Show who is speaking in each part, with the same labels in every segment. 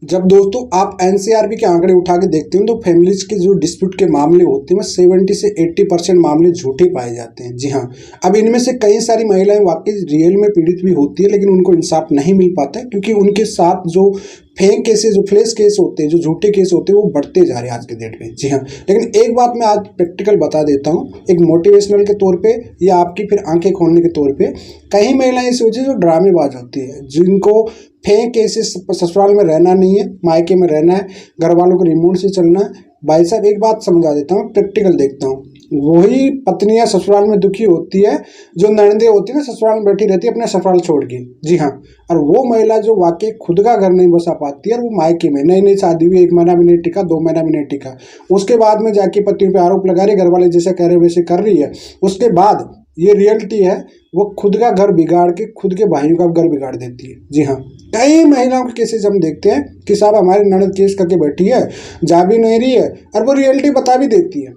Speaker 1: जब दोस्तों आप एनसीआरबी के आंकड़े उठा के देखते हैं तो फैमिलीज के जो डिस्प्यूट के मामले होते हैं 70 से 80% मामले झूठे पाए जाते हैं। जी हाँ, अब इनमें से कई सारी महिलाएं वाकई रियल में पीड़ित भी होती है, लेकिन उनको इंसाफ नहीं मिल पाता है क्योंकि उनके साथ जो फेक केसेस, जो फ्लैश केस होते हैं, जो झूठे केस होते हैं, वो बढ़ते जा रहे हैं आज के डेट में। जी हाँ, लेकिन एक बात मैं आज प्रैक्टिकल बता देता हूँ, एक मोटिवेशनल के तौर पे या आपकी फिर आंखें खोलने के तौर पे। कई महिलाएं ऐसी होती है जो ड्रामेबाज होती है, जिनको फेक केसेस, ससुराल में रहना नहीं है, मायके में रहना है, घर वालों को रिमोट से चलना है। भाई साहब एक बात समझा देता हूँ, प्रैक्टिकल देखता हूँ। वही पत्नियां ससुराल में दुखी होती है जो ननदे होती है ना, ससुराल में बैठी रहती है अपना ससुराल छोड़ के। जी हाँ, और वो महिला जो वाकई खुद का घर नहीं बसा पाती है, और वो मायके में नई नई शादी हुई, 1 महीना भी नहीं टिका, 2 महीना भी नहीं टिका, उसके बाद में जाके पतियों पे आरोप लगा रही, घर वाले जैसे कह रहे वैसे कर रही है। उसके बाद ये रियलिटी है, वो खुद का घर बिगाड़ के खुद के भाइयों का घर बिगाड़ देती है। जी हाँ, कई महिलाओं के केसेस हम देखते हैं कि साहब हमारी ननद केस करके बैठी है, जा भी नहीं रही है, और वो रियलिटी बता भी देती है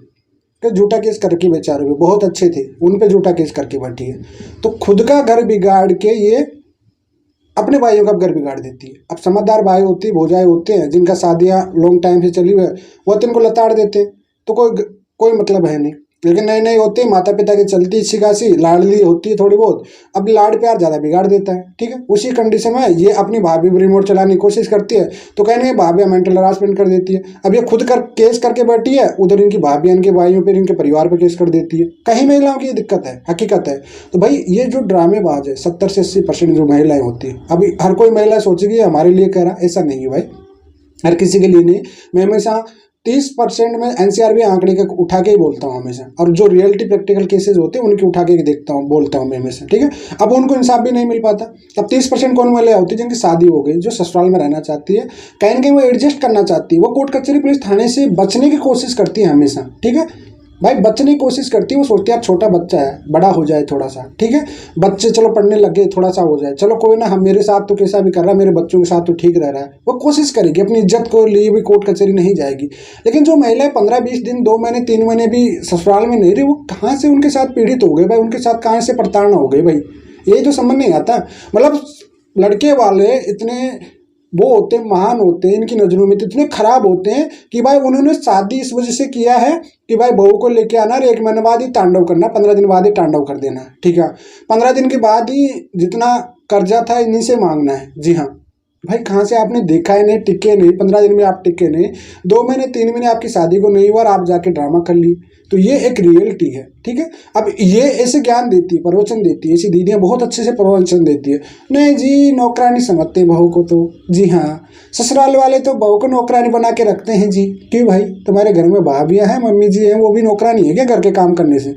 Speaker 1: कि झूठा केस करके बेचारे भी बहुत अच्छे थे, उन पे झूठा केस करके बैठी है। तो खुद का घर बिगाड़ के ये अपने भाइयों का घर बिगाड़ देती है। अब समझदार भाई होती है, भौजाई होते हैं जिनका शादियाँ लॉन्ग टाइम से चली हुई है, वो तो इनको लताड़ देते हैं, तो कोई मतलब है नहीं। लेकिन नए नए होते हैं, माता पिता की चलती अच्छी खासी लाडली होती है थोड़ी बहुत, अब लाड प्यार ज़्यादा बिगाड़ देता है। ठीक है, उसी कंडीशन में ये अपनी भाभी भी रिमोट चलाने की कोशिश करती है, तो कहने भाभी मेंटल हरासमेंट कर देती है। अब ये खुद केस करके बैठी है, उधर इनकी भाभी इनके भाइयों पर, इनके परिवार पर केस कर देती है। कहीं महिलाओं की ये दिक्कत है, हकीकत है। तो भाई ये जो ड्रामेबाज है, 70 से 80% जो महिलाएं होती है, अभी हर कोई महिला सोचेगी हमारे लिए कह रहा, ऐसा नहीं है भाई, हर किसी के लिए नहीं। मैं हमेशा 30% में एनसीआरबी आंकड़े का उठा के ही बोलता हूँ हमेशा, और जो रियलिटी प्रैक्टिकल केसेस होते हैं उनके उठा के देखता हूँ, बोलता हूँ मैं हमेशा। ठीक है, अब उनको इंसाफ भी नहीं मिल पाता। अब 30% कौन महिला होती है जिनकी शादी हो गई, जो ससुराल में रहना चाहती है, कहीं ना कहीं वो एडजस्ट करना चाहती है, वो कोर्ट कचहरी पुलिस थाने से बचने की कोशिश करती है हमेशा। ठीक है भाई, बचने की कोशिश करती है, वो सोचती है यार छोटा बच्चा है, बड़ा हो जाए थोड़ा सा। ठीक है, बच्चे चलो पढ़ने लग गए, थोड़ा सा हो जाए, चलो कोई ना, हम मेरे साथ तो कैसा भी कर रहा है, मेरे बच्चों के साथ तो ठीक रह रहा है, वो कोशिश करेगी, अपनी इज्जत को लिए भी कोर्ट कचहरी नहीं जाएगी। लेकिन जो महिलाएं 15-20 दिन, 2 महीने, 3 महीने भी ससुराल में नहीं रही, वो कहाँ से उनके साथ पीड़ित हो गए भाई, उनके साथ कहाँ से प्रताड़ना हो गई भाई, ये तो समझ नहीं आता। मतलब लड़के वाले इतने वो होते हैं, महान होते हैं, इनकी नज़रों में तो इतने खराब होते हैं कि भाई उन्होंने शादी इस वजह से किया है कि भाई बहू को लेके आना, 1 महीने बाद ही तांडव करना, 15 दिन बाद ही तांडव कर देना। ठीक है, 15 दिन के बाद ही जितना कर्जा था इन्हीं से मांगना है। जी हाँ भाई, कहाँ से आपने देखा है, नहीं टिके नहीं, 15 दिन में आप टिके नहीं, 2 महीने 3 महीने आपकी शादी को नहीं हुआ और आप जाके ड्रामा कर लिए। तो ये एक रियलिटी है। ठीक है, अब ये ऐसे ज्ञान देती है, प्रवचन देती है, ऐसी दीदियाँ बहुत अच्छे से प्रवचन देती है, नहीं जी नौकरानी समझते बहू को तो। जी हाँ, ससुराल वाले तो बहू को नौकरानी बना के रखते हैं जी। क्यों भाई, तुम्हारे घर में भाभियाँ हैं, मम्मी जी हैं, वो भी नौकरानी है क्या घर के काम करने से?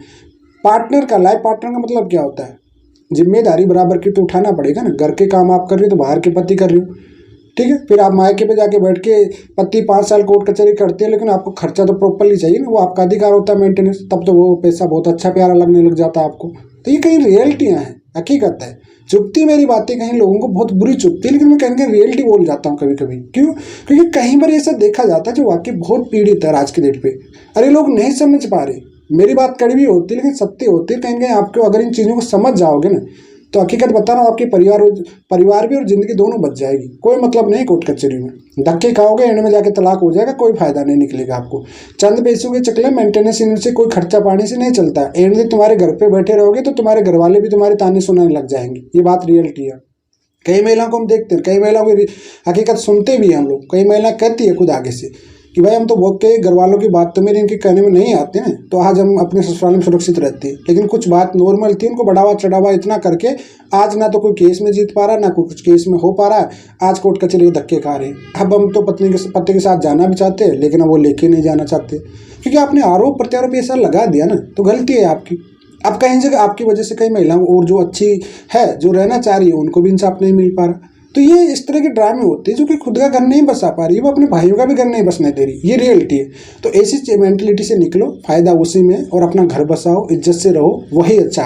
Speaker 1: पार्टनर का, लाइफ पार्टनर का मतलब क्या होता है? जिम्मेदारी बराबर की तो उठाना पड़ेगा ना। घर के काम आप कर रहे हो तो बाहर के पति कर रहे हो। ठीक है, फिर आप मायके पे जाके बैठ के पति 5 साल कोर्ट कचहरी करते हैं, लेकिन आपको खर्चा तो प्रॉपरली चाहिए ना, वो आपका अधिकार होता है मेंटेनेंस, तब तो वो पैसा बहुत अच्छा प्यारा लगने लग जाता है आपको। तो ये कहीं रियलिटियाँ हैं, हकीकत है। चुभती मेरी बातें कहीं लोगों को बहुत बुरी चुभती है, लेकिन मैं कहीं रियलिटी बोल जाता हूँ कभी कभी। क्यों? क्योंकि कहीं बार ऐसा देखा जाता है जो वाकई बहुत पीड़ित है आज के डेट पे। अरे लोग नहीं समझ पा रहे, मेरी बात कड़वी होती है लेकिन सत्य होती है। कहीं आपको अगर इन चीज़ों को समझ जाओगे ना, तो हकीकत बता रहा हूँ, आपके परिवार भी और जिंदगी दोनों बच जाएगी। कोई मतलब नहीं कोर्ट कचहरी में, धक्के खाओगे, एंड में जाके तलाक हो जाएगा, कोई फायदा नहीं निकलेगा आपको। चंद पैसों के चक्कर मेंटेनेंस इनसे कोई खर्चा पानी से नहीं चलता। एंड में तुम्हारे घर पे बैठे रहोगे तो तुम्हारे घर वाले भी तुम्हारे ताने सुनाने लग जाएंगे। ये बात रियलिटी है। कई महिलाओं को हम देखते हैं, कई महिलाओं की हकीकत सुनते भी हैं हम लोग। कई महिला कहती है खुद आगे से कि भाई हम तो बहुत के घर वालों की बात तो मेरे इनके कहने में नहीं आते हैं, तो आज हम अपने ससुराल में सुरक्षित रहते हैं। लेकिन कुछ बात नॉर्मल थी, उनको बढ़ावा चढ़ावा इतना करके आज ना तो कोई केस में जीत पा रहा, ना कुछ केस में हो पा रहा है, आज कोर्ट कचहरी धक्के खा रहे हैं। अब हम तो पति के साथ जाना भी चाहते हैं, लेकिन अब वो लेके नहीं जाना चाहते, क्योंकि आपने आरोप प्रत्यारोप ऐसा लगा दिया ना, तो गलती है आपकी। अब कहीं जगह आपकी वजह से कई महिलाओं और जो अच्छी है, जो रहना चाह रही है, उनको भी इंसाफ नहीं मिल पा रहा। तो ये इस तरह के ड्रामे होते हैं जो कि खुद का घर नहीं बसा पा रही है, वो अपने भाइयों का भी घर नहीं बसने दे रही। ये रियलिटी है। तो ऐसी मेंटलिटी से निकलो, फायदा उसी में, और अपना घर बसाओ, इज्जत से रहो, वही अच्छा।